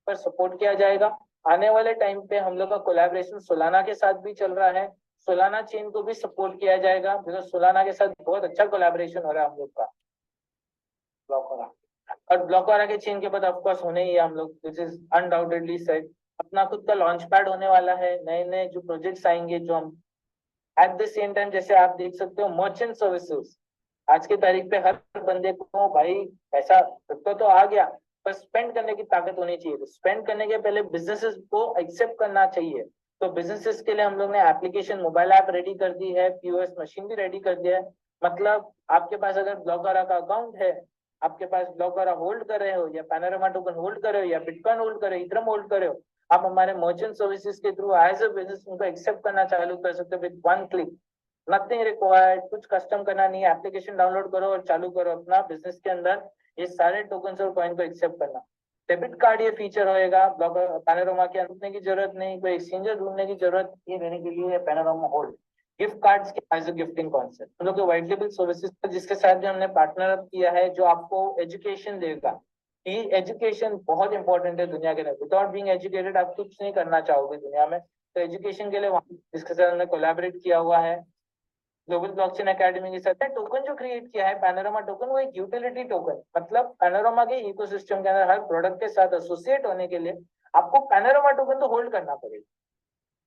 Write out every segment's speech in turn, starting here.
पर सपोर्ट किया जाएगा। आने वाले टाइम पे हम लोग का कोलैबोरेशन सोलाना के साथ भी चल रहा है, सोलाना चेन को भी सपोर्ट किया जाएगा, बिकॉज सोलाना के साथ बहुत अच्छा कोलैबोरेशन हो रहा है हम लोग का ब्लॉकरा। और ब्लॉकरा के चेन के बाद ऑफकोर्स होने ही है हम लोग, दिस इज अनडाउटेडली सेट। अपना खुद का लॉन्च पैड होने वाला है, नए नए जो प्रोजेक्ट्स आएंगे जो हम एट द सेम टाइम, जैसे आप देख सकते हो मर्चेंट सर्विसेज। आज की तारीख पे हर बंदे को भाई पैसा तो आ गया, पर स्पेंड करने की ताकत होनी चाहिए। तो स्पेंड करने के पहले बिजनेसेस को एक्सेप्ट करना चाहिए। तो बिजनेसेस के लिए हम लोग ने एप्लीकेशन मोबाइल ऐप रेडी कर दी है, पीओएस मशीन भी रेडी कर दिया है। मतलब आपके पास अगर ब्लॉकरा का अकाउंट है, आपके पास ब्लॉकरा होल्ड कर रहे हो या पैनोरामा टोकन होल्ड कर रहे हो या बिटकॉइन होल्ड कर रहे हो, इथरम होल्ड कर रहे हो, आप हमारे मर्चेंट सर्विसेज के थ्रू एज अ बिजनेस उनको एक्सेप्ट करना चालू कर सकते हो with one click. Nothing required, कुछ कस्टम करना नहीं है, एप्लीकेशन डाउनलोड करो और चालू करो अपना बिजनेस के अंदर ये सारे टोकन और कॉइन को एक्सेप्ट करना। डेबिट कार्ड ये फीचर होएगा, पैनोरामा के अंदर की जरूरत नहीं, कोई एक्सचेंजर ढूंढने की जरूरत, ये लेने के लिए पैनोरामा होल्ड गिफ्ट कार्ड्स के एज अ गिफ्टिंग कॉन्सेप्ट हम लोग के व्हाइट लेबल सर्विसेज जिसके साथ भी हमने पार्टनर अप किया है, जो आपको एजुकेशन देगा। कि एजुकेशन बहुत इंपॉर्टेंट है दुनिया के अंदर, विदाउट बीइंग एजुकेटेड आप कुछ नहीं करना चाहोगे दुनिया में। तो एजुकेशन के लिए वहाँ जिसके साथ हमने कोलैबोरेट किया हुआ है ग्लोबल ब्लॉकचेन एकेडमी के साथ। टोकन जो क्रिएट किया है पैनोरामा टोकन, वो एक यूटिलिटी टोकन, मतलब पैनोरामा के इकोसिस्टम के अंदर हर प्रोडक्ट के साथ एसोसिएट होने के लिए आपको पैनोरामा टोकन तो होल्ड करना पड़ेगा,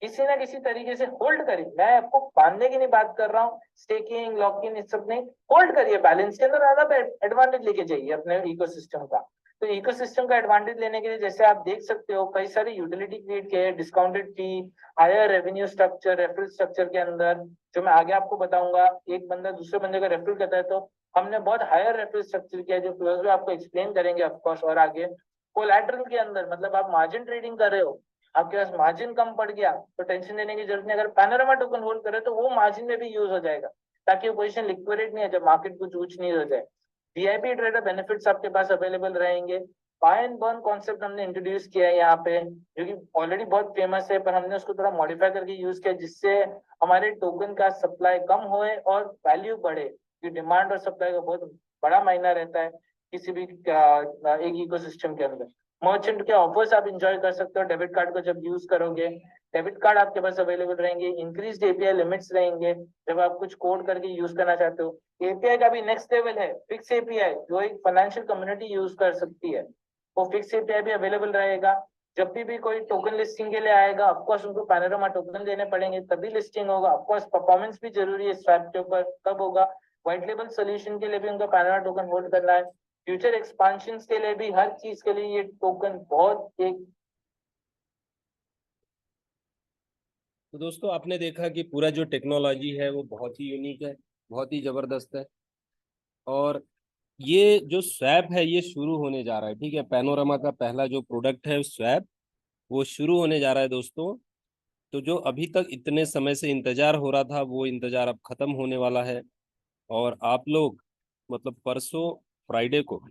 किसी ना किसी तरीके से होल्ड करिए। मैं आपको बांधने की नहीं बात कर रहा हूँ, स्टेकिंग लॉकिंग इस सब नहीं, होल्ड करिए, बैलेंस के अंदर ज्यादा एडवांटेज लेके जाइए अपने इकोसिस्टम का। तो इकोसिस्टम का एडवांटेज लेने के लिए जैसे आप देख सकते हो कई सारी यूटिलिटी क्रिएट किए हैं, discounted fee, higher revenue structure, referral structure के अंदर, जो मैं आगे आपको बताऊंगा। एक बंदा दूसरे बंदे का रेफरल करता है तो हमने बहुत हायर रेफरल स्ट्रक्चर किया है, जो क्लोज में आपको एक्सप्लेन करेंगे ऑफकोर्स। और आगे कोलैटरल के अंदर, मतलब आप मार्जिन ट्रेडिंग कर रहे हो, आपके पास मार्जिन कम पड़ गया तो टेंशन लेने की जरूरत नहीं, अगर पैनोरामा टोकन होल्ड करे तो वो मार्जिन में भी यूज हो जाएगा, ताकि वो पोजीशन लिक्विडेट नहीं है जब मार्केट कुछ ऊंच नहीं हो जाए। वीआईपी ट्रेडर बेनिफिट्स आपके पास अवेलेबल रहेंगे। बाय एंड बर्न कॉन्सेप्ट हमने इंट्रोड्यूस किया है यहाँ पे, जो कि ऑलरेडी बहुत फेमस है, पर हमने उसको थोड़ा मॉडिफाई करके यूज किया, जिससे हमारे टोकन का सप्लाई कम होए और वैल्यू बढ़े। डिमांड और सप्लाई का बहुत बड़ा मायना रहता है किसी भी एक इकोसिस्टम के अंदर। मर्चेंट के ऑफर्स आप इंजॉय कर सकते हो डेबिट कार्ड को जब यूज करोगे। डेबिट कार्ड आपके पास अवेलेबल रहेंगे, इंक्रीज एपीआई लिमिट्स रहेंगे जब आप कुछ कोड करके यूज करना चाहते हो। एपीआई का भी नेक्स्ट लेवल है, फिक्स एपीआई, जो एक फाइनेंशियल कम्युनिटी यूज कर सकती है, वो फिक्स एपीआई भी अवेलेबल रहेगा। जब भी कोई टोकन लिस्टिंग के लिए आएगा, ऑफकोर्स उनको पैनोरामा टोकन देने पड़ेंगे तभी लिस्टिंग होगा। ऑफकोर्स परफॉर्मेंस भी जरूरी है स्वैप के ऊपर, कब होगा। व्हाइट लेबल सोल्यूशन के लिए भी उनको पैनोरामा टोकन होल्ड करना है, फ्यूचर एक्सपांशन के लिए भी, हर चीज के लिए ये टोकन बहुत एक। तो दोस्तों आपने देखा कि पूरा जो टेक्नोलॉजी है वो बहुत ही यूनिक है, बहुत ही जबरदस्त है। और ये जो स्वैप है ये शुरू होने जा रहा है, ठीक है। पैनोरामा का पहला जो प्रोडक्ट है स्वैप, वो शुरू होने जा रहा है दोस्तों। तो जो अभी तक इतने समय से इंतजार हो रहा था वो इंतजार अब खत्म होने वाला है। और आप लोग मतलब परसों फ्राइडे को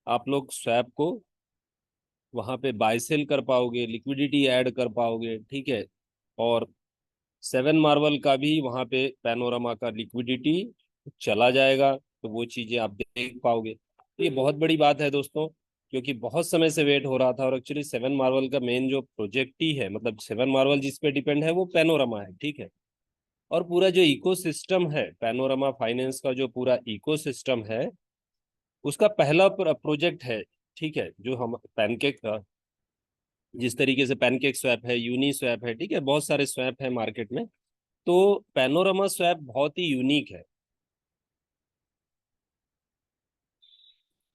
आप लोग स्वैप को वहां पे बाय सेल कर पाओगे, लिक्विडिटी ऐड कर पाओगे, ठीक है। और सेवन मार्वल का भी वहां पे पैनोरामा का लिक्विडिटी चला जाएगा, तो वो चीजें आप देख पाओगे। तो ये बहुत बड़ी बात है दोस्तों, क्योंकि बहुत समय से वेट हो रहा था। और एक्चुअली सेवन मार्वल का मेन जो प्रोजेक्ट ही है, मतलब सेवन मार्वल जिस पे डिपेंड है वो पैनोरामा है, ठीक है। और पूरा जो इकोसिस्टम है, पैनोरामा फाइनेंस का जो पूरा इकोसिस्टम है, उसका पहला प्रोजेक्ट है, ठीक है। जो हम पैनकेक, जिस तरीके से पैनकेक स्वैप है, यूनी स्वैप है, ठीक है, बहुत सारे स्वैप है मार्केट में, तो पैनोरामा स्वैप बहुत ही यूनिक है।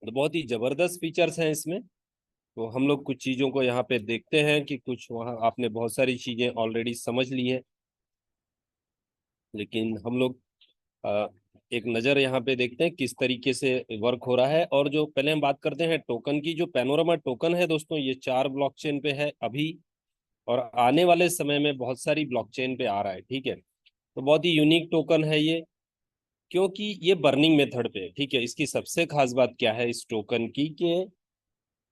तो बहुत ही जबरदस्त फीचर्स हैं इसमें। तो हम लोग कुछ चीज़ों को यहाँ पे देखते हैं कि कुछ वहाँ आपने बहुत सारी चीज़ें ऑलरेडी समझ ली हैं, लेकिन हम लोग अ, एक नज़र यहाँ पे देखते हैं किस तरीके से वर्क हो रहा है। और जो पहले हम बात करते हैं टोकन की, जो पैनोरामा टोकन है दोस्तों, ये 4 ब्लॉकचेन पे है अभी, और आने वाले समय में बहुत सारी ब्लॉकचेन पे आ रहा है, ठीक है। तो बहुत ही यूनिक टोकन है ये, क्योंकि ये बर्निंग मेथड पे है, ठीक है। इसकी सबसे खास बात क्या है इस टोकन की, कि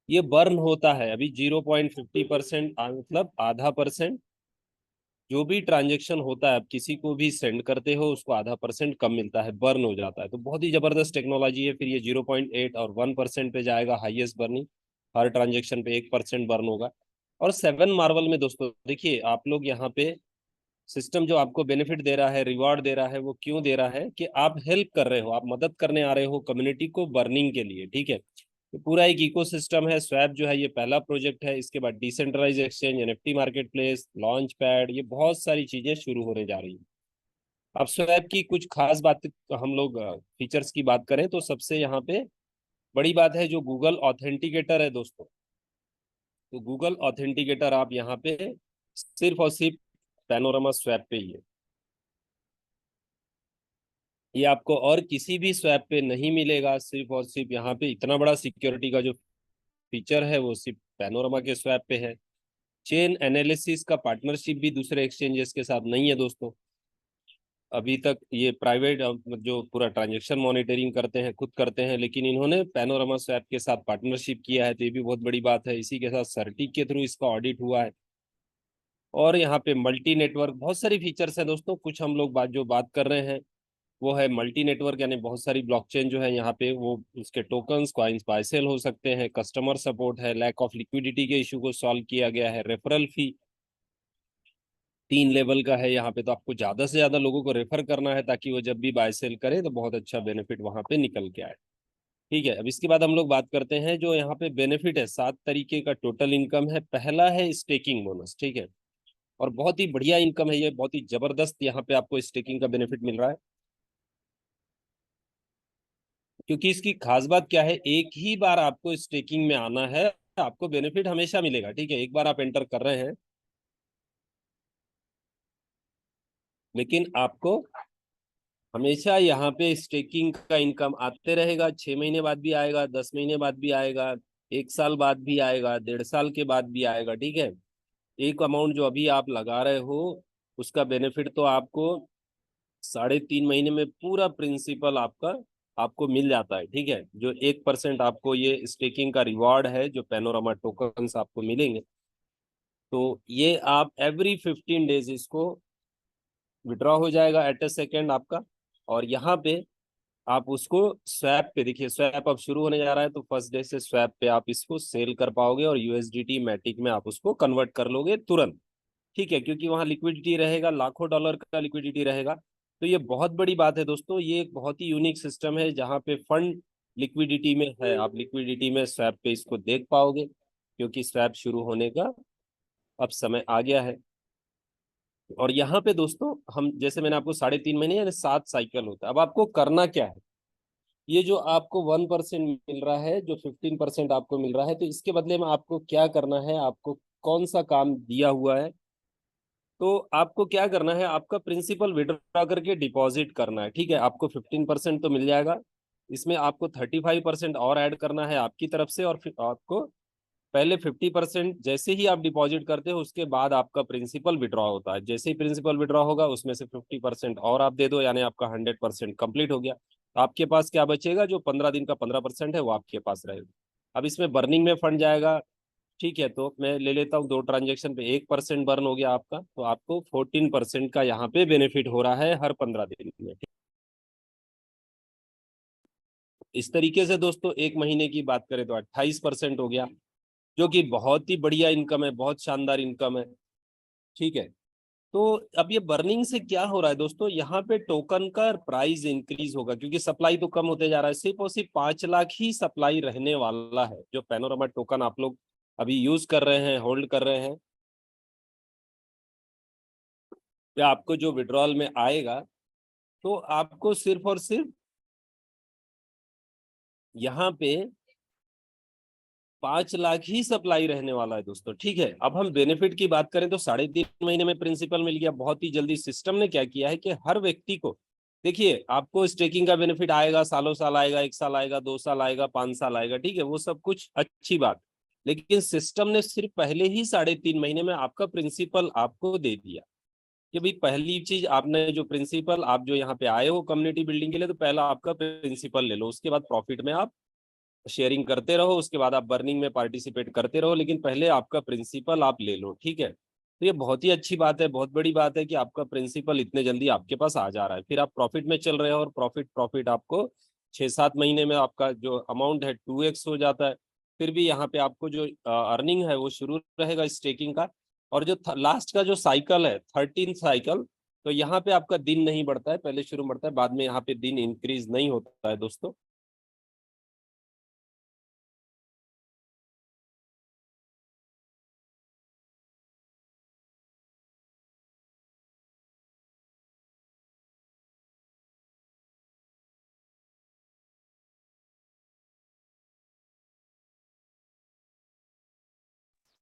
ये बर्न होता है अभी 0.50%, मतलब ½ % जो भी ट्रांजेक्शन होता है, आप किसी को भी सेंड करते हो उसको ½ % कम मिलता है, बर्न हो जाता है। तो बहुत ही जबरदस्त टेक्नोलॉजी है। फिर ये 0.8 और 1% पे जाएगा हाईएस्ट बर्निंग। हर ट्रांजेक्शन पे 1% बर्न होगा। और 7 मार्वल में दोस्तों देखिए, आप लोग यहाँ पे सिस्टम जो आपको बेनिफिट दे रहा है, रिवॉर्ड दे रहा है, वो क्यों दे रहा है कि आप हेल्प कर रहे हो, आप मदद करने आ रहे हो कम्युनिटी को बर्निंग के लिए, ठीक है। तो पूरा एक इकोसिस्टम है। स्वैप जो है ये पहला प्रोजेक्ट है, इसके बाद decentralise exchange, NFT market place, launch pad, ये बहुत सारी चीजें शुरू होने जा रही है। अब स्वैप की कुछ खास बात हम लोग फीचर्स की बात करें तो सबसे यहाँ पे बड़ी बात है जो गूगल ऑथेंटिकेटर है दोस्तों। तो गूगल ऑथेंटिकेटर आप यहाँ पे सिर्फ और सिर्फ पैनोरामा स्वैप पे ही है। ये आपको और किसी भी स्वैप पे नहीं मिलेगा। सिर्फ और सिर्फ यहाँ पे इतना बड़ा सिक्योरिटी का जो फीचर है वो सिर्फ पैनोरामा के स्वैप पे है। चेन एनालिसिस का पार्टनरशिप भी दूसरे एक्सचेंजेस के साथ नहीं है दोस्तों। अभी तक ये प्राइवेट जो पूरा ट्रांजैक्शन मॉनिटरिंग करते हैं खुद करते हैं, लेकिन इन्होंने पैनोरामा स्वैप के साथ पार्टनरशिप किया है, तो ये भी बहुत बड़ी बात है। इसी के साथ सर्टिक के थ्रू इसका ऑडिट हुआ है। और यहाँ पे मल्टी नेटवर्क, बहुत सारी फीचर्स हैं दोस्तों। कुछ हम लोग बात कर रहे हैं वो है मल्टी नेटवर्क, यानी बहुत सारी ब्लॉकचेन जो है यहाँ पे वो उसके टोकन्स कॉइन्स बाय सेल हो सकते हैं। कस्टमर सपोर्ट है, लैक ऑफ लिक्विडिटी के इशू को सॉल्व किया गया है। रेफरल फी 3 लेवल का है यहाँ पे, तो आपको ज्यादा से ज्यादा लोगों को रेफर करना है ताकि वो जब भी बाय सेल करे तो बहुत अच्छा बेनिफिट वहां पे निकल के आए, ठीक है। अब इसके बाद हम लोग बात करते हैं जो यहाँ पे बेनिफिट है। 7 तरीके का टोटल इनकम है। पहला है स्टेकिंग बोनस, ठीक है। और बहुत ही बढ़िया इनकम है ये, बहुत ही जबरदस्त यहाँ पे आपको स्टेकिंग का बेनिफिट मिल रहा है। क्योंकि इसकी खास बात क्या है, एक ही बार आपको स्टेकिंग में आना है, आपको बेनिफिट हमेशा मिलेगा, ठीक है। एक बार आप एंटर कर रहे हैं, लेकिन आपको हमेशा यहाँ पे स्टेकिंग का इनकम आते रहेगा। 6 महीने बाद भी आएगा, 10 महीने बाद भी आएगा, 1 साल बाद भी आएगा, 1.5 साल के बाद भी आएगा, ठीक है। एक अमाउंट जो अभी आप लगा रहे हो उसका बेनिफिट तो आपको 3.5 महीने में पूरा प्रिंसिपल आपका आपको मिल जाता है, ठीक है। जो 1% आपको ये स्टेकिंग का रिवॉर्ड है जो पैनोरामा टोकन्स आपको मिलेंगे, तो ये आप एवरी 15 डेज इसको विड्रॉ हो जाएगा एट ए सेकेंड आपका। और यहाँ पे आप उसको स्वैप पे देखिए, स्वैप अब शुरू होने जा रहा है, तो फर्स्ट डे से स्वैप पे आप इसको सेल कर पाओगे और यूएसडीटी मैटिक में आप उसको कन्वर्ट कर लोगे तुरंत, ठीक है। क्योंकि वहां लिक्विडिटी रहेगा, लाखों डॉलर का लिक्विडिटी रहेगा। तो ये बहुत बड़ी बात है दोस्तों। ये एक बहुत ही यूनिक सिस्टम है जहाँ पे फंड लिक्विडिटी में है। आप लिक्विडिटी में स्वैप पे इसको देख पाओगे, क्योंकि स्वैप शुरू होने का अब समय आ गया है। और यहाँ पे दोस्तों हम जैसे मैंने आपको 3.5 महीने यानी 7 साइकिल होता है। अब आपको करना क्या है, ये जो आपको 1% मिल रहा है, जो 15% आपको मिल रहा है, तो इसके बदले में आपको क्या करना है, आपको कौन सा काम दिया हुआ है। तो आपको क्या करना है, आपका प्रिंसिपल विड्रॉ करके डिपॉजिट करना है, ठीक है। आपको 15% तो मिल जाएगा, इसमें आपको 35% और ऐड करना है आपकी तरफ से। और फिर आपको पहले 50% जैसे ही आप डिपॉजिट करते हो उसके बाद आपका प्रिंसिपल विड्रॉ होता है। जैसे ही प्रिंसिपल विड्रॉ होगा उसमें से 50% और आप दे दो, यानी आपका 100% कंप्लीट हो गया। तो आपके पास क्या बचेगा, जो 15 दिन का 15% है वो आपके पास रहेगा। अब इसमें बर्निंग में फंड जाएगा, ठीक है। तो मैं ले लेता हूँ 2 ट्रांजेक्शन पे 1% बर्न हो गया आपका, तो आपको 14% का यहाँ पे बेनिफिट हो रहा है हर 15 दिन में। इस तरीके से दोस्तों 1 महीने की बात करें तो 28% हो गया, जो कि बहुत ही बढ़िया इनकम है, बहुत शानदार इनकम है, ठीक है। तो अब ये बर्निंग से क्या हो रहा है दोस्तों, यहाँ पे टोकन का प्राइस इंक्रीज होगा क्योंकि सप्लाई तो कम होते जा रहा है। सिर्फ और सिर्फ 5 लाख ही सप्लाई रहने वाला है जो पैनोरामा टोकन आप लोग अभी यूज कर रहे हैं, होल्ड कर रहे हैं। या आपको जो विड्रॉल में आएगा तो आपको सिर्फ और सिर्फ यहाँ पे 5 लाख ही सप्लाई रहने वाला है दोस्तों, ठीक है। अब हम बेनिफिट की बात करें तो 3.5 महीने में प्रिंसिपल मिल गया बहुत ही जल्दी। सिस्टम ने क्या किया है कि हर व्यक्ति को देखिए, आपको स्टेकिंग का बेनिफिट आएगा, सालों साल आएगा, 1 साल आएगा, 2 साल आएगा, 5 साल आएगा, ठीक है। वो सब कुछ अच्छी बात, लेकिन सिस्टम ने सिर्फ पहले ही 3.5 महीने में आपका प्रिंसिपल आपको दे दिया कि भाई पहली चीज आपने जो प्रिंसिपल, आप जो यहाँ पे आए हो कम्युनिटी बिल्डिंग के लिए, तो पहला आपका प्रिंसिपल ले लो, उसके बाद प्रॉफिट में आप शेयरिंग करते रहो, उसके बाद आप बर्निंग में पार्टिसिपेट करते रहो, लेकिन पहले आपका प्रिंसिपल आप ले लो, ठीक है। तो ये बहुत ही अच्छी बात है, बहुत बड़ी बात है कि आपका प्रिंसिपल इतने जल्दी आपके पास आ जा रहा है। फिर आप प्रॉफिट में चल रहे हो और प्रॉफिट प्रॉफिट आपको 6-7 महीने में आपका जो अमाउंट है 2x हो जाता है, फिर भी यहाँ पे आपको जो अर्निंग है वो शुरू रहेगा स्टेकिंग का। और जो लास्ट का जो साइकिल है 13 साइकिल, तो यहाँ पे आपका दिन नहीं बढ़ता है, पहले शुरू बढ़ता है, बाद में यहाँ पे दिन इंक्रीज नहीं होता है दोस्तों।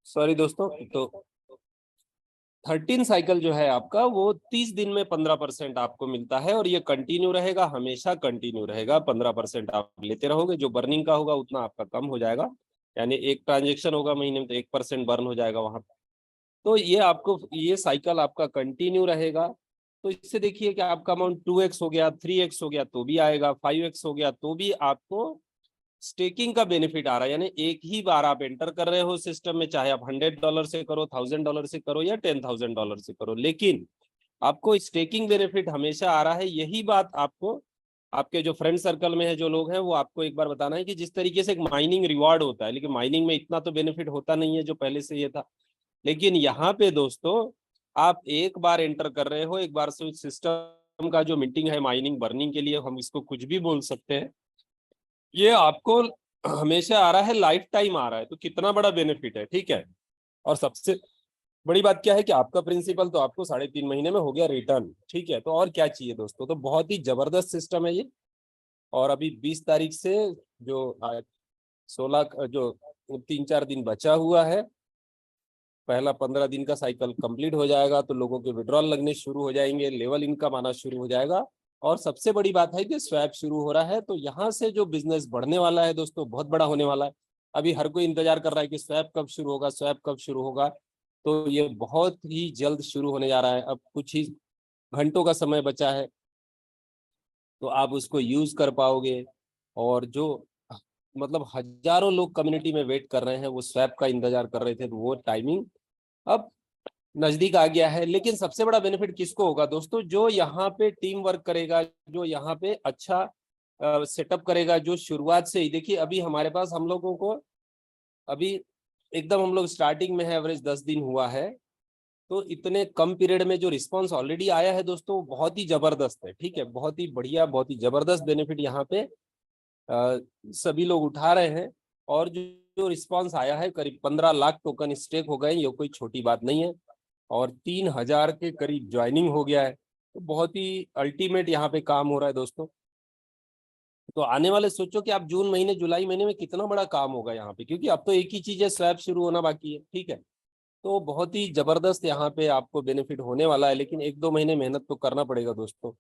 सॉरी दोस्तों, तो 13 साइकिल जो है आपका वो 30 दिन में 15% आपको मिलता है, और ये कंटिन्यू रहेगा, हमेशा कंटिन्यू रहेगा। 15% आप लेते रहोगे, जो बर्निंग का होगा उतना आपका कम हो जाएगा, यानी एक ट्रांजेक्शन होगा महीने में तो 1% बर्न हो जाएगा वहां। तो ये आपको ये साइकिल आपका कंटिन्यू रहेगा। तो इससे देखिए कि आपका अमाउंट 2x हो गया, 3x हो गया तो भी आएगा, 5x हो गया तो भी आपको स्टेकिंग का बेनिफिट आ रहा है। यानी एक ही बार आप एंटर कर रहे हो सिस्टम में, चाहे आप $100 से करो, $1000 से करो या $10,000 से करो, लेकिन आपको स्टेकिंग बेनिफिट हमेशा आ रहा है। यही बात आपको आपके जो फ्रेंड सर्कल में है जो लोग हैं वो आपको एक बार बताना है कि जिस तरीके से एक माइनिंग रिवॉर्ड होता है, लेकिन माइनिंग में इतना तो बेनिफिट होता नहीं है जो पहले से ये था। लेकिन यहाँ पे दोस्तों आप एक बार एंटर कर रहे हो, एक बार से सिस्टम का जो मीटिंग है माइनिंग बर्निंग के लिए, हम इसको कुछ भी बोल सकते हैं, ये आपको हमेशा आ रहा है, लाइफ टाइम आ रहा है। तो कितना बड़ा बेनिफिट है, ठीक है। और सबसे बड़ी बात क्या है कि आपका प्रिंसिपल तो आपको 3.5 महीने में हो गया रिटर्न, ठीक है। तो और क्या चाहिए दोस्तों, तो बहुत ही जबरदस्त सिस्टम है ये। और अभी 20 तारीख से जो 16 जो 3-4 दिन बचा हुआ है, पहला 15 दिन का साइकिल कंप्लीट हो जाएगा तो लोगों के विड्रॉल लगने शुरू हो जाएंगे, लेवल इनकम आना शुरू हो जाएगा। और सबसे बड़ी बात है कि स्वैप शुरू हो रहा है, तो यहाँ से जो बिजनेस बढ़ने वाला है दोस्तों बहुत बड़ा होने वाला है। अभी हर कोई इंतजार कर रहा है कि स्वैप कब शुरू होगा, स्वैप कब शुरू होगा। तो ये बहुत ही जल्द शुरू होने जा रहा है, अब कुछ ही घंटों का समय बचा है, तो आप उसको यूज कर पाओगे। और जो मतलब हजारों लोग कम्युनिटी में वेट कर रहे हैं, वो स्वैप का इंतजार कर रहे थे, तो वो टाइमिंग अब नजदीक आ गया है। लेकिन सबसे बड़ा बेनिफिट किसको होगा दोस्तों, जो यहाँ पे टीम वर्क करेगा, जो यहाँ पे अच्छा सेटअप करेगा, जो शुरुआत से ही देखिए अभी हमारे पास हम लोगों को अभी एकदम हम लोग स्टार्टिंग में है, एवरेज 10 दिन हुआ है, तो इतने कम पीरियड में जो रिस्पांस ऑलरेडी आया है दोस्तों वो बहुत ही जबरदस्त है, ठीक है। बहुत ही बढ़िया, बहुत ही जबरदस्त बेनिफिट यहाँ पे सभी लोग उठा रहे हैं। और जो रिस्पांस आया है, करीब 15 लाख टोकन स्टेक हो गए, ये कोई छोटी बात नहीं है। और 3000 के करीब ज्वाइनिंग हो गया है, तो बहुत ही अल्टीमेट यहाँ पे काम हो रहा है दोस्तों। तो आने वाले सोचो कि आप जून महीने जुलाई महीने में कितना बड़ा काम होगा यहाँ पे, क्योंकि अब तो एक ही चीज है, स्लैब शुरू होना बाकी है, ठीक है। तो बहुत ही जबरदस्त यहाँ पे आपको बेनिफिट होने वाला है, लेकिन 1-2 महीने मेहनत तो करना पड़ेगा दोस्तों।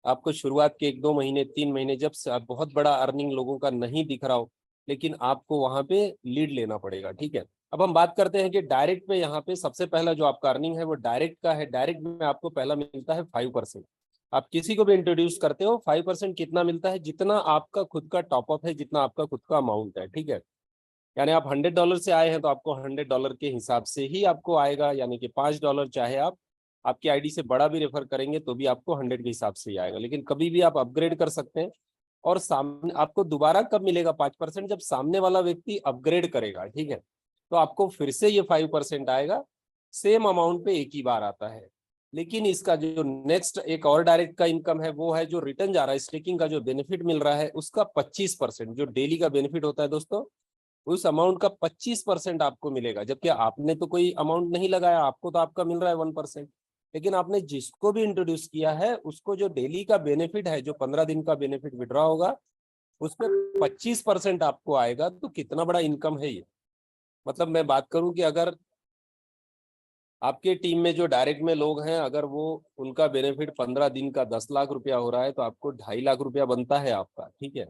आपको शुरुआत के 1-2 महीने 3 महीने जब से आप बहुत बड़ा अर्निंग लोगों का नहीं दिख रहा हो, लेकिन आपको वहां पे लीड लेना पड़ेगा, ठीक है। अब हम बात करते हैं कि डायरेक्ट में यहाँ पे सबसे पहला जो आपका अर्निंग है वो डायरेक्ट का है। डायरेक्ट में आपको पहला मिलता है 5%। आप किसी को भी इंट्रोड्यूस करते हो 5% कितना मिलता है, जितना आपका खुद का टॉपअप है, जितना आपका खुद का अमाउंट है, ठीक है। यानी आप $100 से आए हैं तो आपको $100 के हिसाब से ही आपको आएगा, यानी कि $5 चाहे आप आपकी आईडी से बड़ा भी रेफर करेंगे तो भी आपको 100 के हिसाब से ही आएगा। लेकिन कभी भी आप अपग्रेड कर सकते हैं। और सामने आपको दोबारा कब मिलेगा 5%, जब सामने वाला व्यक्ति अपग्रेड करेगा, ठीक है। तो आपको फिर से ये 5% आएगा, सेम अमाउंट पे एक ही बार आता है। लेकिन इसका जो नेक्स्ट एक और डायरेक्ट का इनकम है वो है जो रिटर्न जा रहा है, स्टेकिंग का जो बेनिफिट मिल रहा है उसका 25%, जो डेली का बेनिफिट होता है दोस्तों, उस अमाउंट का 25% आपको मिलेगा। जबकि आपने तो कोई अमाउंट नहीं लगाया, आपको तो आपका मिल रहा है 1%। लेकिन आपने जिसको भी इंट्रोड्यूस किया है उसको जो डेली का बेनिफिट है, जो 15 दिन का बेनिफिट विड्रॉ होगा, उस पर 25% आपको आएगा। तो कितना बड़ा इनकम है ये। मतलब मैं बात करूं कि अगर आपके टीम में जो डायरेक्ट में लोग हैं, अगर वो उनका बेनिफिट 15 दिन का 10 लाख रुपया हो रहा है, तो आपको 2.5 लाख रुपया बनता है आपका, ठीक है।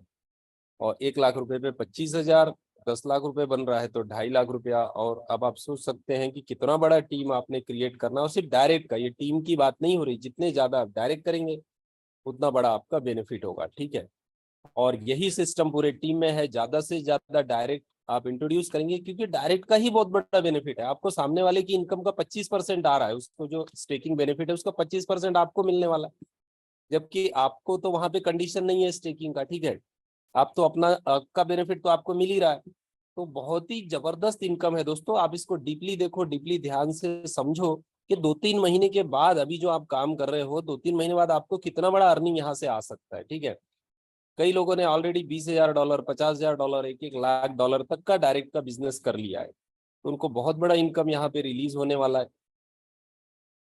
और 1 लाख रुपए पे 25,000, 10 लाख रुपए बन रहा है तो 2.5 लाख रुपया। और अब आप सोच सकते हैं कि कितना बड़ा टीम आपने क्रिएट करना। और सिर्फ डायरेक्ट का, ये टीम की बात नहीं हो रही, जितने ज्यादा आप डायरेक्ट करेंगे उतना बड़ा आपका बेनिफिट होगा, ठीक है। और यही सिस्टम पूरे टीम में है, ज्यादा से ज्यादा डायरेक्ट आप इंट्रोड्यूस करेंगे, क्योंकि डायरेक्ट का ही बहुत बड़ा बेनिफिट है। आपको सामने वाले की इनकम का 25% आ रहा है, उसको जो स्टेकिंग बेनिफिट है उसका 25% आपको मिलने वाला है। जबकि आपको तो वहां पे कंडीशन नहीं है स्टेकिंग का, ठीक है। आप तो अपना का बेनिफिट तो आपको मिल ही रहा है। तो बहुत ही जबरदस्त इनकम है दोस्तों। आप इसको डीपली देखो, डीपली ध्यान से समझो कि 2-3 महीने के बाद, अभी जो आप काम कर रहे हो, 2-3 महीने बाद आपको कितना बड़ा अर्निंग यहाँ से आ सकता है। ठीक है, कई लोगों ने ऑलरेडी $20,000, $50,000, $1-1 लाख तक का डायरेक्ट का बिजनेस कर लिया है, तो उनको बहुत बड़ा इनकम यहाँ पे रिलीज होने वाला है।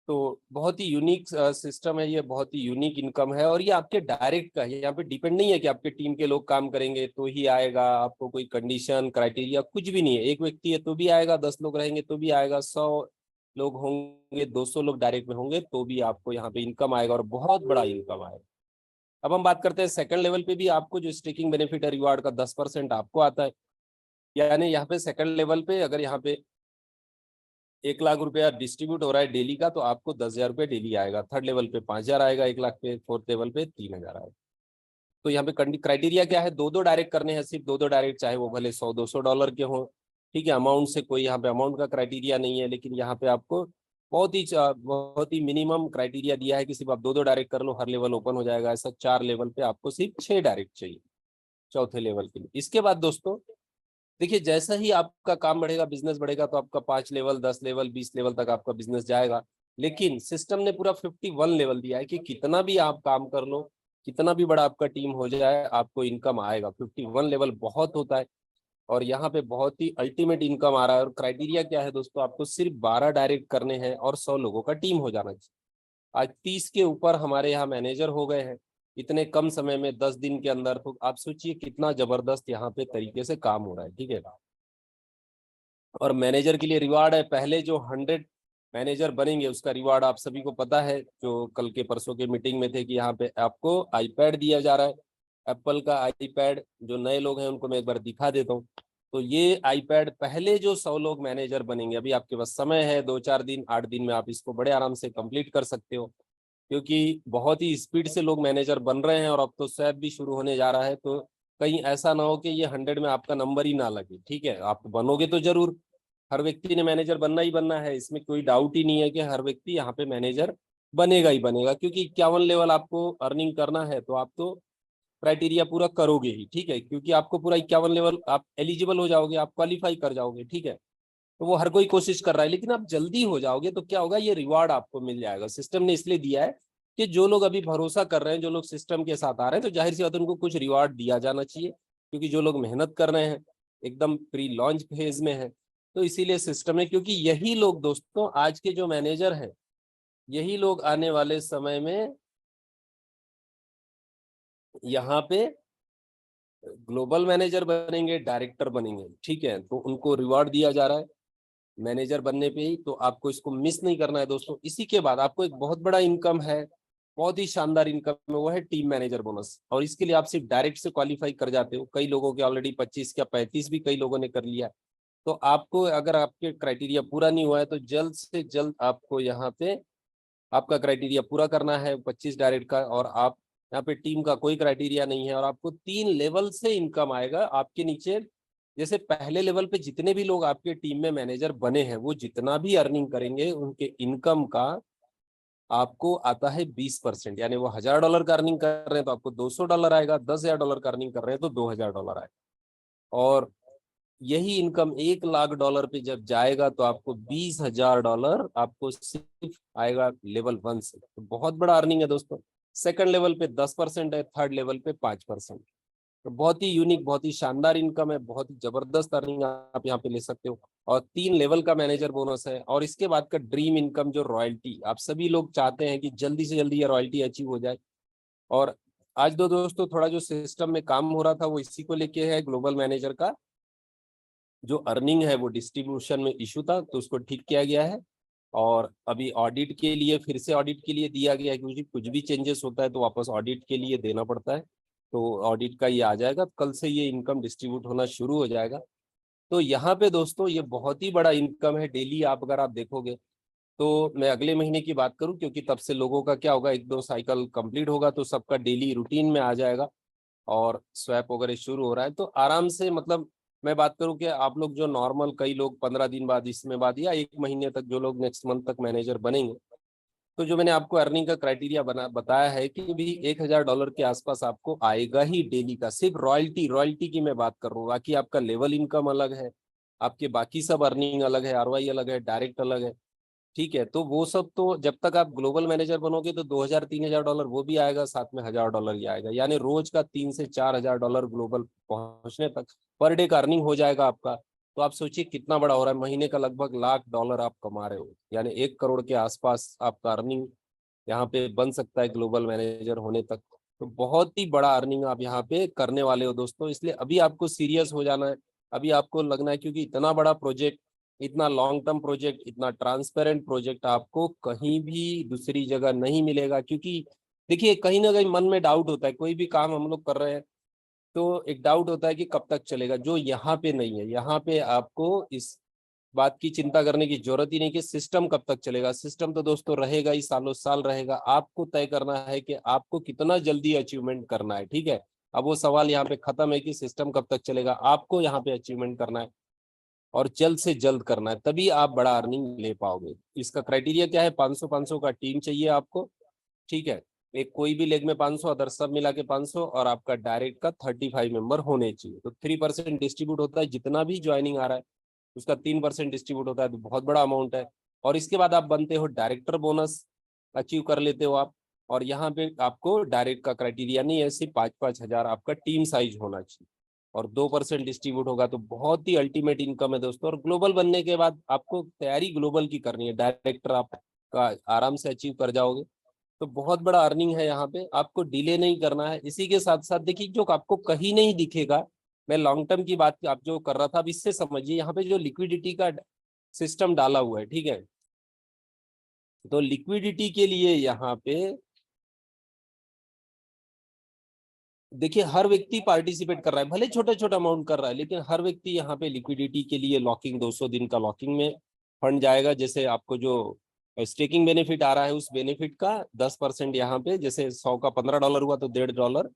तो बहुत ही यूनिक सिस्टम है ये, बहुत ही यूनिक इनकम है, और ये आपके डायरेक्ट का है। यहाँ पे डिपेंड नहीं है कि आपके टीम के लोग काम करेंगे तो ही आएगा, आपको कोई कंडीशन क्राइटेरिया कुछ भी नहीं है। एक व्यक्ति है तो भी आएगा, 10 लोग रहेंगे तो भी आएगा, 100 लोग होंगे, 200 लोग डायरेक्ट में होंगे तो भी आपको यहाँ पे इनकम आएगा, और बहुत बड़ा इनकम आएगा। अब हम बात करते हैं सेकंड लेवल पे भी आपको जो स्टेकिंग बेनिफिट है रिवार्ड का 10% आपको आता है। यानी यहाँ पे सेकंड लेवल पे अगर यहाँ पे 1 लाख रुपया डिस्ट्रीब्यूट हो रहा है डेली का, तो आपको 10,000 रुपये डेली आएगा। थर्ड लेवल पे 5,000 आएगा 1 लाख पे, फोर्थ लेवल पे 3,000 आएगा। तो यहाँ पे क्राइटेरिया क्या है, 2-2 डायरेक्ट करने हैं, सिर्फ 2-2 डायरेक्ट, चाहे वो भले $100-200 के हों। ठीक है, अमाउंट से कोई यहाँ पे अमाउंट का क्राइटेरिया नहीं है, लेकिन यहाँ पे आपको बहुत ही मिनिमम क्राइटेरिया दिया है कि सिर्फ आप 2-2 डायरेक्ट कर लो, हर लेवल ओपन हो जाएगा। ऐसा 4 लेवल पे आपको सिर्फ 6 डायरेक्ट चाहिए चौथे लेवल के लिए। इसके बाद दोस्तों देखिए, जैसा ही आपका काम बढ़ेगा, बिजनेस बढ़ेगा, तो आपका 5 लेवल, 10 लेवल, 20 लेवल तक आपका बिजनेस जाएगा। लेकिन सिस्टम ने पूरा 51 लेवल दिया है कि कितना भी आप काम कर लो, कितना भी बड़ा आपका टीम हो जाए, आपको इनकम आएगा। 51 लेवल बहुत होता है, और यहाँ पे बहुत ही अल्टीमेट इनकम आ रहा है। और क्राइटेरिया क्या है दोस्तों, आपको सिर्फ 12 डायरेक्ट करने हैं और 100 लोगों का टीम हो जाना चाहिए। आज 30 के ऊपर हमारे यहाँ मैनेजर हो गए हैं इतने कम समय में, 10 दिन के अंदर। तो आप सोचिए कितना जबरदस्त यहाँ पे तरीके से काम हो रहा है। ठीक है, और मैनेजर के लिए रिवार्ड है, पहले जो 100 मैनेजर बनेंगे उसका रिवार्ड आप सभी को पता है, जो कल के परसों के मीटिंग में थे, कि यहाँ पे आपको आईपैड दिया जा रहा है, एप्पल का आईपैड। जो नए लोग हैं उनको मैं एक बार दिखा देता हूँ। तो ये आईपैड पहले जो 100 लोग मैनेजर बनेंगे, अभी आपके पास समय है, 2-4 दिन, 8 दिन में आप इसको बड़े आराम से कंप्लीट कर सकते हो, क्योंकि बहुत ही स्पीड से लोग मैनेजर बन रहे हैं, और अब तो स्वैप भी शुरू होने जा रहा है। तो कहीं ऐसा ना हो कि ये 100 में आपका नंबर ही ना लगे। ठीक है, आप बनोगे तो जरूर, हर व्यक्ति ने मैनेजर बनना ही बनना है, इसमें कोई डाउट ही नहीं है कि हर व्यक्ति यहाँ पे मैनेजर बनेगा ही बनेगा, क्योंकि 51 लेवल आपको अर्निंग करना है, तो आप तो क्राइटेरिया पूरा करोगे ही। ठीक है, क्योंकि आपको पूरा 51 लेवल आप एलिजिबल हो जाओगे, आप क्वालिफाई कर जाओगे। ठीक है, तो वो हर कोई कोशिश कर रहा है, लेकिन आप जल्दी हो जाओगे तो क्या होगा, ये रिवार्ड आपको मिल जाएगा। सिस्टम ने इसलिए दिया है कि जो लोग अभी भरोसा कर रहे हैं, जो लोग सिस्टम के साथ आ रहे हैं, तो जाहिर सी बात है उनको कुछ रिवार्ड दिया जाना चाहिए, क्योंकि जो लोग मेहनत कर रहे हैं, एकदम प्री लॉन्च फेज में है, तो इसीलिए सिस्टम है। क्योंकि यही लोग दोस्तों आज के जो मैनेजर हैं, यही लोग आने वाले समय में यहाँ पे ग्लोबल मैनेजर बनेंगे, डायरेक्टर बनेंगे। ठीक है, तो उनको रिवार्ड दिया जा रहा है मैनेजर बनने पे ही, तो आपको इसको मिस नहीं करना है दोस्तों। इसी के बाद आपको एक बहुत बड़ा इनकम है, बहुत ही शानदार इनकम है, वो है टीम मैनेजर बोनस। और इसके लिए आप सिर्फ डायरेक्ट से क्वालिफाई कर जाते हो। कई लोगों के ऑलरेडी 25 या 35 भी कई लोगों ने कर लिया है। तो आपको, अगर आपके क्राइटेरिया पूरा नहीं हुआ है, तो जल्द से जल्द आपको यहाँ पे आपका क्राइटेरिया पूरा करना है 25 डायरेक्ट का। और आप यहाँ पे टीम का कोई क्राइटेरिया नहीं है, और आपको 3 लेवल से इनकम आएगा आपके नीचे। जैसे पहले लेवल पे जितने भी लोग आपके टीम में मैनेजर बने हैं, वो जितना भी अर्निंग करेंगे, उनके इनकम का आपको आता है 20%। यानी वो $1,000 का अर्निंग कर रहे हैं तो आपको $200 आएगा, $10,000 का अर्निंग कर रहे हैं तो $2,000 आएगा। और यही इनकम $1 लाख पे जब जाएगा, तो आपको $20,000 आपको सिर्फ आएगा लेवल 1 से। तो बहुत बड़ा अर्निंग है दोस्तों। सेकंड लेवल पे 10% है, थर्ड लेवल पे 5%। तो बहुत ही यूनिक, बहुत ही शानदार इनकम है, बहुत ही जबरदस्त अर्निंग आप यहाँ पे ले सकते हो। और 3 लेवल का मैनेजर बोनस है। और इसके बाद का ड्रीम इनकम जो रॉयल्टी, आप सभी लोग चाहते हैं कि जल्दी से जल्दी ये रॉयल्टी अचीव हो जाए। और आज दोस्तों थोड़ा जो सिस्टम में काम हो रहा था वो इसी को लेके है। ग्लोबल मैनेजर का जो अर्निंग है वो डिस्ट्रीब्यूशन में इशू था, तो उसको ठीक किया गया है। और अभी ऑडिट के लिए, फिर से ऑडिट के लिए दिया गया है, क्योंकि कुछ भी चेंजेस होता है तो वापस ऑडिट के लिए देना पड़ता है। तो ऑडिट का ये आ जाएगा, कल से ये इनकम डिस्ट्रीब्यूट होना शुरू हो जाएगा। तो यहाँ पे दोस्तों ये बहुत ही बड़ा इनकम है डेली। आप अगर आप देखोगे, तो मैं अगले महीने की बात करूं, क्योंकि तब से लोगों का क्या होगा, 1-2 साइकिल कंप्लीट होगा तो सबका डेली रूटीन में आ जाएगा, और स्वैप वगैरह शुरू हो रहा है। तो आराम से, मतलब मैं बात करूं कि आप लोग जो नॉर्मल, कई लोग 15 दिन बाद, इसमें बाद, या 1 महीने तक, जो लोग नेक्स्ट मंथ तक मैनेजर बनेंगे, तो जो मैंने आपको अर्निंग का क्राइटेरिया बताया है कि भी $1000 के आसपास आपको आएगा ही डेली का। सिर्फ रॉयल्टी की मैं बात कर रहा हूँ, बाकी आपका लेवल इनकम अलग है, आपके बाकी सब अर्निंग अलग है, आरवाई अलग है, डायरेक्ट अलग है, ठीक है। तो वो सब तो जब तक आप ग्लोबल मैनेजर बनोगे तो $2000-3000 वो भी आएगा, साथ में $1000 ही आएगा, यानी रोज का $3 से 4 हजार ग्लोबल पहुंचने तक पर डे का अर्निंग हो जाएगा आपका। तो आप सोचिए कितना बड़ा हो रहा है, महीने का लगभग $1,00,000 आप कमा रहे हो, यानी 1 करोड़ के आसपास आपका अर्निंग यहाँ पे बन सकता है ग्लोबल मैनेजर होने तक। तो बहुत ही बड़ा अर्निंग आप यहाँ पे करने वाले हो दोस्तों, इसलिए अभी आपको सीरियस हो जाना है। अभी आपको लगना है, क्योंकि इतना बड़ा प्रोजेक्ट, इतना लॉन्ग टर्म प्रोजेक्ट, इतना ट्रांसपेरेंट प्रोजेक्ट आपको कहीं भी दूसरी जगह नहीं मिलेगा। क्योंकि देखिए कहीं ना कहीं मन में डाउट होता है, कोई भी काम हम लोग कर रहे हैं तो एक डाउट होता है कि कब तक चलेगा, जो यहाँ पे नहीं है। यहाँ पे आपको इस बात की चिंता करने की जरूरत ही नहीं कि सिस्टम कब तक चलेगा। सिस्टम तो दोस्तों रहेगा ही, सालों साल रहेगा। आपको तय करना है कि आपको कितना जल्दी अचीवमेंट करना है, ठीक है। अब वो सवाल यहाँ पे खत्म है कि सिस्टम कब तक चलेगा, आपको यहाँ पे अचीवमेंट करना है और जल्द से जल्द करना है, तभी आप बड़ा अर्निंग ले पाओगे। इसका क्राइटेरिया क्या है, 500-500 का टीम चाहिए आपको, ठीक है। एक कोई भी लेग में 500, अदर सब मिला के 500, और आपका डायरेक्ट का 35 मेंबर होने चाहिए। तो 3% डिस्ट्रीब्यूट होता है, जितना भी ज्वाइनिंग आ रहा है उसका 3% डिस्ट्रीब्यूट होता है, तो बहुत बड़ा अमाउंट है। और इसके बाद आप बनते हो डायरेक्टर, बोनस अचीव कर लेते हो आप। और यहाँ पे आपको डायरेक्ट का क्राइटेरिया नहीं है, सिर्फ 5-5 हजार आपका टीम साइज होना चाहिए, और 2% डिस्ट्रीब्यूट होगा। तो बहुत ही अल्टीमेट इनकम है दोस्तों। और ग्लोबल बनने के बाद आपको तैयारी ग्लोबल की करनी है, डायरेक्टर आपका आराम से अचीव कर जाओगे। तो बहुत बड़ा अर्निंग है यहाँ पे, आपको डिले नहीं करना है। इसी के साथ साथ देखिए, जो आपको कहीं नहीं दिखेगा, मैं लॉन्ग टर्म की बात आप जो कर रहा था, अब इससे समझिए यहाँ पे जो लिक्विडिटी का सिस्टम डाला हुआ है, ठीक है। तो लिक्विडिटी के लिए यहाँ पे देखिए हर व्यक्ति पार्टिसिपेट कर रहा है, भले छोटा छोटा अमाउंट कर रहा है, लेकिन हर व्यक्ति यहाँ पे लिक्विडिटी के लिए लॉकिंग 200 दिन का लॉकिंग में फंड जाएगा। जैसे आपको जो स्टेकिंग बेनिफिट आ रहा है, उस बेनिफिट का 10% यहाँ पे, जैसे 100 का $15 हुआ तो $1.5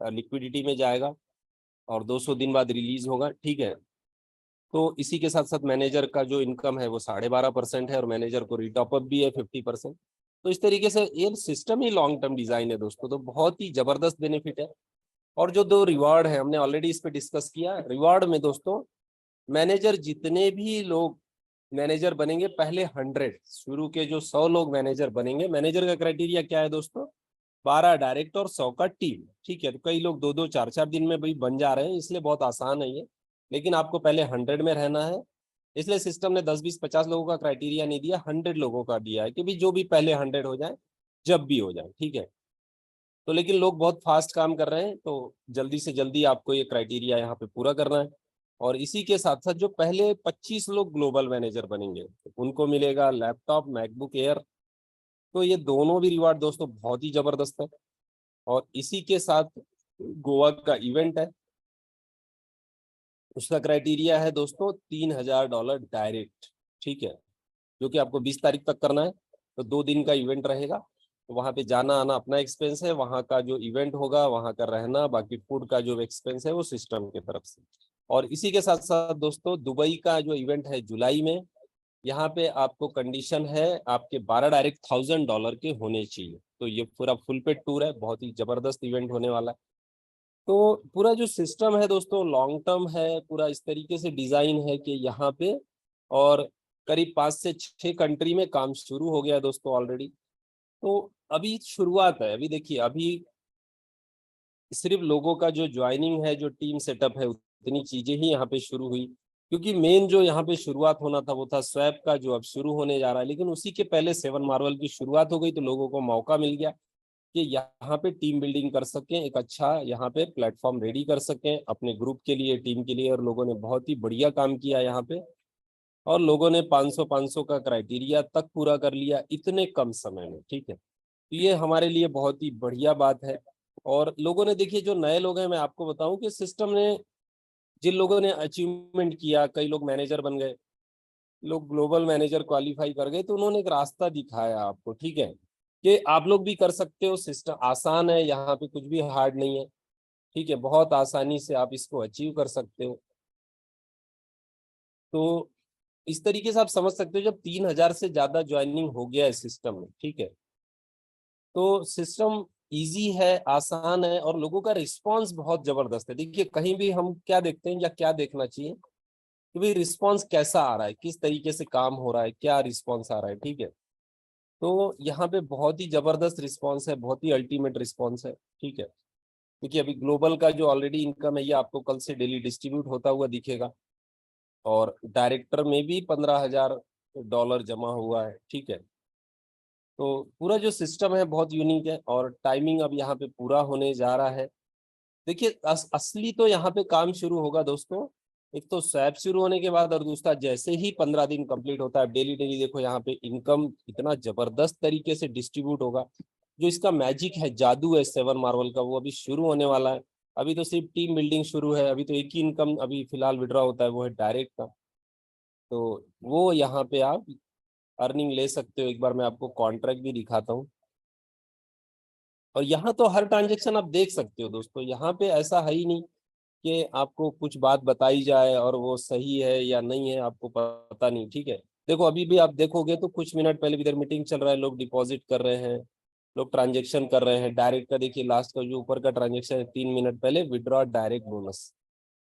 लिक्विडिटी में जाएगा, और 200 दिन बाद रिलीज होगा, ठीक है। तो इसी के साथ साथ मैनेजर का जो इनकम है वो 12.5% है, और मैनेजर को रिटॉपअप भी है 50%। तो इस तरीके से ये सिस्टम ही लॉन्ग टर्म डिजाइन है दोस्तों, तो बहुत ही जबरदस्त बेनिफिट है। और जो दो रिवार्ड है, हमने ऑलरेडी इस पे डिस्कस किया। रिवार्ड में दोस्तों, मैनेजर जितने भी लोग मैनेजर बनेंगे, पहले 100 शुरू के जो 100 लोग मैनेजर बनेंगे, मैनेजर का क्राइटेरिया क्या है दोस्तों, 12 डायरेक्ट और 100 का टीम, ठीक है। तो कई लोग 2-2 4-4 दिन में भी बन जा रहे हैं, इसलिए बहुत आसान है ये। लेकिन आपको पहले 100 में रहना है, इसलिए सिस्टम ने 10-20-50 लोगों का क्राइटेरिया नहीं दिया, 100 लोगों का दिया है कि भी जो भी पहले 100 हो जाए, जब भी हो जाए, ठीक है। तो लेकिन लोग बहुत फास्ट काम कर रहे हैं, तो जल्दी से जल्दी आपको ये क्राइटेरिया यहाँ पे पूरा करना है। और इसी के साथ साथ जो पहले 25 लोग ग्लोबल मैनेजर बनेंगे, उनको मिलेगा लैपटॉप, मैकबुक एयर। तो ये दोनों भी रिवार्ड दोस्तों बहुत ही जबरदस्त है। और इसी के साथ गोवा का इवेंट है, उसका क्राइटेरिया है दोस्तों $3,000 डायरेक्ट, ठीक है, जो कि आपको 20 तारीख तक करना है। तो 2 दिन का इवेंट रहेगा, तो वहाँ पे जाना आना अपना एक्सपेंस है, वहाँ का जो इवेंट होगा वहाँ का रहना, बाकी फूड का जो एक्सपेंस है वो सिस्टम की तरफ से। और इसी के साथ साथ दोस्तों, दुबई का जो इवेंट है जुलाई में, यहाँ पे आपको कंडीशन है आपके 12 डायरेक्ट $1,000 के होने चाहिए। तो ये पूरा फुल पेड टूर है, बहुत ही जबरदस्त इवेंट होने वाला है। तो पूरा जो सिस्टम है दोस्तों लॉन्ग टर्म है, पूरा इस तरीके से डिजाइन है कि यहाँ पे, और करीब 5 से 6 कंट्री में काम शुरू हो गया है दोस्तों ऑलरेडी। तो अभी शुरुआत है, अभी देखिए, अभी सिर्फ लोगों का जो ज्वाइनिंग है, जो टीम सेटअप है, उतनी चीजें ही यहाँ पे शुरू हुई। क्योंकि मेन जो यहाँ पे शुरुआत होना था वो था स्वैप का, जो अब शुरू होने जा रहा है। लेकिन उसी के पहले 7 मार्वल की शुरुआत हो गई, तो लोगों को मौका मिल गया कि यहाँ पे टीम बिल्डिंग कर सकें, एक अच्छा यहाँ पे प्लेटफॉर्म रेडी कर सकें अपने ग्रुप के लिए, टीम के लिए। और लोगों ने बहुत ही बढ़िया काम किया यहाँ पे, और लोगों ने 500-500 का क्राइटेरिया तक पूरा कर लिया इतने कम समय में, ठीक है। तो ये हमारे लिए बहुत ही बढ़िया बात है। और लोगों ने देखिए, जो नए लोग हैं, मैं आपको बताऊं कि सिस्टम ने, जिन लोगों ने अचीवमेंट किया, कई लोग मैनेजर बन गए, लोग ग्लोबल मैनेजर क्वालिफाई कर गए, तो उन्होंने एक रास्ता दिखाया आपको, ठीक है, कि आप लोग भी कर सकते हो। सिस्टम आसान है, यहाँ पे कुछ भी हार्ड नहीं है, ठीक है, बहुत आसानी से आप इसको अचीव कर सकते हो। तो इस तरीके से आप समझ सकते हो, जब 3,000 से ज्यादा ज्वाइनिंग हो गया है सिस्टम में, ठीक है, तो सिस्टम इजी है, आसान है, और लोगों का रिस्पांस बहुत जबरदस्त है। देखिए कहीं भी हम क्या देखते हैं या क्या देखना चाहिए कि भाई रिस्पांस कैसा आ रहा है, किस तरीके से काम हो रहा है, क्या रिस्पांस आ रहा है, ठीक है। तो यहाँ पे बहुत ही जबरदस्त रिस्पांस है, बहुत ही अल्टीमेट रिस्पांस है, ठीक है। देखिए अभी ग्लोबल का जो ऑलरेडी इनकम है ये आपको कल से डेली डिस्ट्रीब्यूट होता हुआ दिखेगा, और डायरेक्टर में भी $15,000 जमा हुआ है, ठीक है। तो पूरा जो सिस्टम है बहुत यूनिक है, और टाइमिंग अब यहाँ पे पूरा होने जा रहा है। देखिए असली तो यहाँ पे काम शुरू होगा दोस्तों, एक तो स्वैप शुरू होने के बाद, और दूसरा जैसे ही 15 दिन कंप्लीट होता है डेली डेली देखो यहाँ पे इनकम इतना जबरदस्त तरीके से डिस्ट्रीब्यूट होगा। जो इसका मैजिक है, जादू है 7 मार्वल का, वो अभी शुरू होने वाला है। अभी तो सिर्फ टीम बिल्डिंग शुरू है, अभी तो एक ही इनकम अभी फिलहाल विड्रॉ होता है, वो है डायरेक्ट का। तो वो यहाँ पे आप अर्निंग ले सकते हो। एक बार मैं आपको कॉन्ट्रैक्ट भी दिखाता हूँ, और यहाँ तो हर ट्रांजेक्शन आप देख सकते हो दोस्तों। यहाँ पे ऐसा है ही नहीं कि आपको कुछ बात बताई जाए और वो सही है या नहीं है आपको पता नहीं, ठीक है। देखो अभी भी आप देखोगे तो कुछ मिनट पहले भी इधर मीटिंग चल रहा है, लोग डिपॉजिट कर रहे हैं, लोग ट्रांजेक्शन कर रहे हैं। डायरेक्ट का देखिए लास्ट का जो ऊपर का ट्रांजेक्शन है 3 मिनट पहले, विड्रॉ डायरेक्ट बोनस।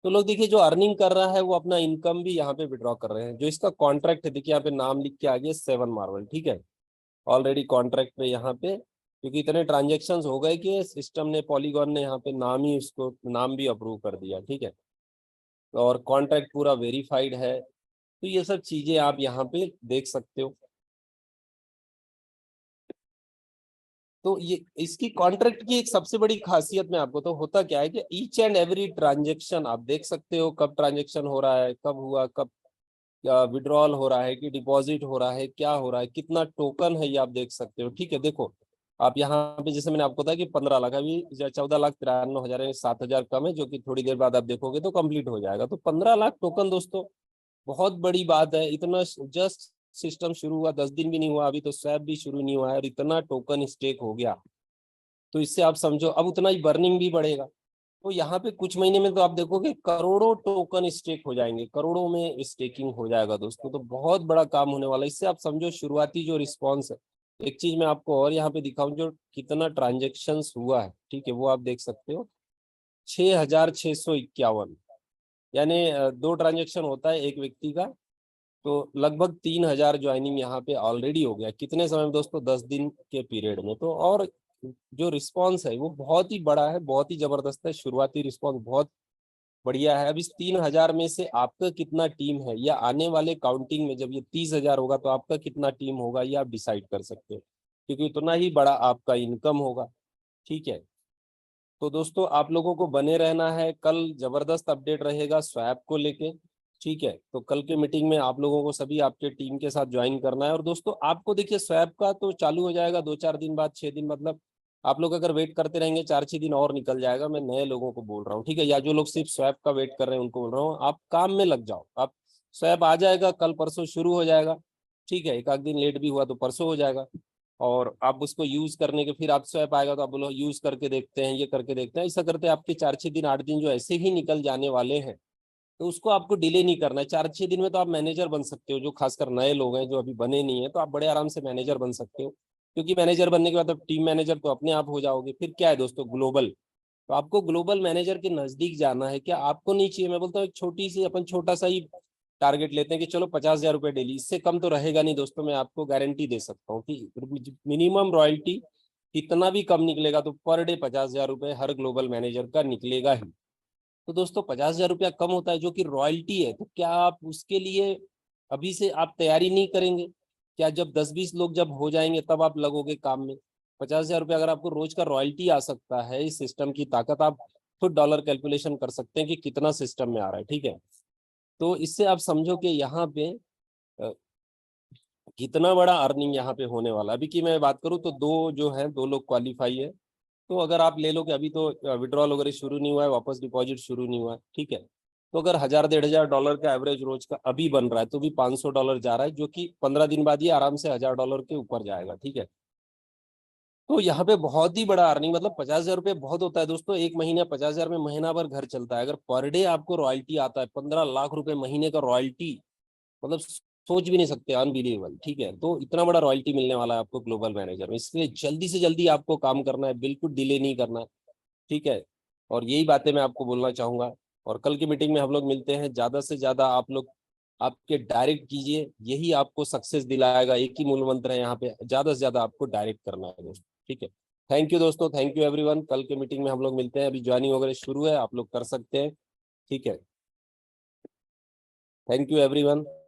तो लोग देखिए जो अर्निंग कर रहा है वो अपना इनकम भी यहाँ पे विड्रॉ कर रहे हैं। जो इसका कॉन्ट्रैक्ट है देखिए यहाँ पे नाम लिख के आ गया 7 मार्वल, ठीक है। ऑलरेडी कॉन्ट्रैक्ट पे यहाँ पे, क्योंकि इतने ट्रांजेक्शन्स हो गए कि सिस्टम ने, पॉलीगॉन ने यहाँ पे नाम ही, उसको नाम भी अप्रूव कर दिया, ठीक है। और कॉन्ट्रैक्ट पूरा वेरीफाइड है। तो ये सब चीजें आप यहाँ पे देख सकते हो। तो ये इसकी कॉन्ट्रैक्ट की एक सबसे बड़ी खासियत में आपको, तो होता क्या है कि ईच एंड एवरी ट्रांजेक्शन आप देख सकते हो, कब ट्रांजेक्शन हो रहा है, कब हुआ, कब विड्रॉल हो रहा है कि डिपॉजिट हो रहा है, क्या हो रहा है, कितना टोकन है, ये आप देख सकते हो, ठीक है। देखो आप यहाँ पे जैसे मैंने आपको बताया कि 15 लाख, अभी 14,93,000 है, 7,000 कम है, जो कि थोड़ी देर बाद आप देखोगे तो कंप्लीट हो जाएगा। तो 15 लाख टोकन दोस्तों बहुत बड़ी बात है। इतना जस्ट सिस्टम शुरू हुआ, 10 दिन भी नहीं हुआ, अभी तो स्वैप भी शुरू नहीं हुआ है, और इतना टोकन स्टेक हो गया। तो इससे आप समझो अब उतना ही बर्निंग भी बढ़ेगा। तो यहाँ पे कुछ महीने में तो आप देखोगे करोड़ों टोकन स्टेक हो जाएंगे, करोड़ों में स्टेकिंग हो जाएगा दोस्तों। तो बहुत बड़ा काम होने वाला है। इससे आप समझो शुरुआती जो रिस्पॉन्स है। एक चीज मैं आपको और यहाँ पे दिखाऊं, जो कितना ट्रांजेक्शन्स हुआ है, ठीक है, वो आप देख सकते हो 6,651। यानी 2 ट्रांजेक्शन होता है एक व्यक्ति का, तो लगभग 3,000 ज्वाइनिंग यहाँ पे ऑलरेडी हो गया। कितने समय में दोस्तों? 10 दिन के पीरियड में। तो और जो रिस्पॉन्स है वो बहुत ही बड़ा है, बहुत ही जबरदस्त है। शुरुआती रिस्पॉन्स बहुत बढ़िया है। अब इस 3,000 में से आपका कितना टीम है, या आने वाले काउंटिंग में जब ये 30,000 होगा तो आपका कितना टीम होगा, ये आप डिसाइड कर सकते हो, क्योंकि उतना ही बड़ा आपका इनकम होगा, ठीक है। तो दोस्तों आप लोगों को बने रहना है, कल जबरदस्त अपडेट रहेगा स्वैप को लेके, ठीक है। तो कल के मीटिंग में आप लोगों को सभी आपके टीम के साथ ज्वाइन करना है। और दोस्तों आपको देखिए स्वैप का तो चालू हो जाएगा 2-4 दिन बाद, 6 दिन, मतलब आप लोग अगर वेट करते रहेंगे 4-6 दिन और निकल जाएगा। मैं नए लोगों को बोल रहा हूँ, ठीक है, या जो लोग सिर्फ स्वैप का वेट कर रहे हैं उनको बोल रहा हूँ, आप काम में लग जाओ। आप स्वैप आ जाएगा, कल परसों शुरू हो जाएगा, ठीक है। एक आध दिन लेट भी हुआ तो परसों हो जाएगा। और आप उसको यूज करने के, फिर आप स्वैप आएगा तो आप बोलो यूज करके देखते हैं, ये करके देखते हैं। ऐसा करते आपके 4-6 दिन 8 दिन जो ऐसे ही निकल जाने वाले हैं, तो उसको आपको डिले नहीं करना है। 4-6 दिन में तो आप मैनेजर बन सकते हो। जो खासकर नए लोग हैं जो अभी बने नहीं है, तो आप बड़े आराम से मैनेजर बन सकते हो, क्योंकि मैनेजर बनने के बाद अब टीम मैनेजर तो अपने आप हो जाओगे। फिर क्या है दोस्तों, ग्लोबल। तो आपको ग्लोबल मैनेजर के नजदीक जाना है। क्या आपको नहीं चाहिए? मैं बोलता हूँ एक छोटी सी, अपन छोटा सा ही टारगेट लेते हैं कि चलो 50,000 रुपये डेली, इससे कम तो रहेगा नहीं दोस्तों। मैं आपको गारंटी दे सकता हूँ कि मिनिमम रॉयल्टी इतना भी कम निकलेगा तो पर डे 50,000 रुपये हर ग्लोबल मैनेजर का निकलेगा ही। तो दोस्तों 50,000 रुपया कम होता है जो कि रॉयल्टी है। तो क्या आप उसके लिए अभी से आप तैयारी नहीं करेंगे? क्या जब 10-20 लोग जब हो जाएंगे तब आप लगोगे काम में? 50,000 रुपया अगर आपको रोज का रॉयल्टी आ सकता है, इस सिस्टम की ताकत, आप खुद डॉलर कैलकुलेशन कर सकते हैं कि कितना सिस्टम में आ रहा है, ठीक है। तो इससे आप समझो कि यहाँ पे अ, कितना बड़ा अर्निंग यहाँ पे होने वाला है। अभी की मैं बात करूँ तो दो लोग क्वालिफाई है। तो अगर आप ले लो कि अभी तो विड्रॉल वगैरह शुरू नहीं हुआ है, वापस डिपॉजिट शुरू नहीं हुआ है, ठीक है। तो अगर 1,000-1,500 का एवरेज रोज का अभी बन रहा है, तो भी $500 जा रहा है, जो कि 15 दिन बाद ही आराम से $1,000 के ऊपर जाएगा, ठीक है। तो यहाँ पे बहुत ही बड़ा अर्निंग, मतलब 50,000 रुपये बहुत होता है दोस्तों। एक महीना 50,000 में महीना भर घर चलता है। अगर पर डे आपको रॉयल्टी आता है 15 लाख रुपए महीने का रॉयल्टी, मतलब सोच भी नहीं सकते, अनबिलीवेबल। ठीक है, तो इतना बड़ा रॉयल्टी मिलने वाला है आपको ग्लोबल मैनेजर में, इसलिए जल्दी से जल्दी आपको काम करना है, बिल्कुल डिले नहीं करना है। ठीक है, और यही बातें मैं आपको बोलना चाहूंगा। और कल की मीटिंग में हम लोग मिलते हैं। ज्यादा से ज्यादा आप लोग आपके डायरेक्ट कीजिए, यही आपको सक्सेस दिलाएगा। एक ही मूल मंत्र है यहाँ पे, ज्यादा से ज्यादा आपको डायरेक्ट करना है दोस्तों। ठीक है, थैंक यू दोस्तों, थैंक यू एवरीवन। कल के मीटिंग में हम लोग मिलते हैं। अभी ज्वाइनिंग वगैरह शुरू है, आप लोग कर सकते हैं। ठीक है, थैंक यू एवरीवन।